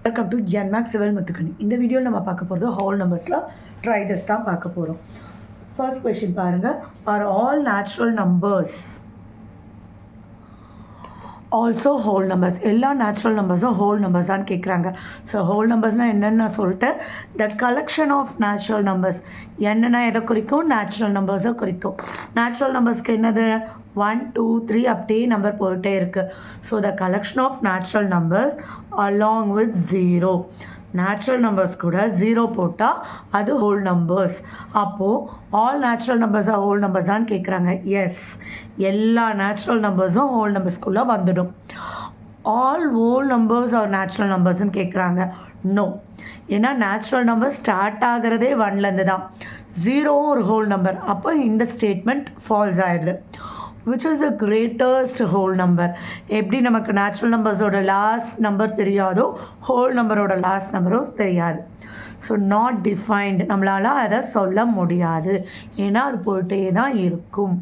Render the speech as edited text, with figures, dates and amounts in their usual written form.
Welcome to Enmax civil Muthukkani. இந்த வீடியோவில் நம்ம பார்க்க போகிறது ஹோல் நம்பர்ஸில் ட்ரைடஸ் தான் பார்க்க போகிறோம். ஃபர்ஸ்ட் கொஷின் பாருங்கள். Are all natural numbers also whole numbers? எல்லா நேச்சுரல் நம்பர்ஸும் ஹோல் நம்பர்ஸ் தான் கேட்குறாங்க. ஸோ ஹோல் நம்பர்ஸ்னால் என்னென்னு நான் சொல்லிட்டேன். The collection of natural numbers. என்னென்னா எதை குறிக்கும்? நேச்சுரல் நம்பர்ஸை குறிக்கும். நேச்சுரல் நம்பர்ஸ்க்கு என்னது? 1 2 3 அப்படியே நம்பர் போயிட்டே இருக்குது. So the collection of natural numbers along with 0. Natural numbers கூட 0 போட்டால் அது ஹோல் நம்பர்ஸ். அப்போது ஆல் நேச்சுரல் நம்பர்ஸாக ஹோல் நம்பர்ஸ் தான் கேட்குறாங்க. எஸ், எல்லா நேச்சுரல் நம்பர்ஸும் ஹோல் நம்பர்ஸ்குள்ளே வந்துடும். All whole numbers are natural நம்பர்ஸ்ன்னு கேட்குறாங்க. நோ, ஏன்னா நேச்சுரல் நம்பர் ஸ்டார்ட் ஆகிறதே 1லேருந்து தான். 0வும் ஒரு ஹோல் நம்பர். அப்போ இந்த ஸ்டேட்மெண்ட் ஃபால்ஸ் ஆகிடுது. which is the greatest whole number? எப்படி நமக்கு நேச்சுரல் நம்பர்ஸோட லாஸ்ட் நம்பர் தெரியாதோ ஹோல் நம்பரோட லாஸ்ட் நம்பரும் தெரியாது. ஸோ நாட் டிஃபைன்டு, நம்மளால் அதை சொல்ல முடியாது, ஏன்னா அது போயிட்டே தான் இருக்கும்.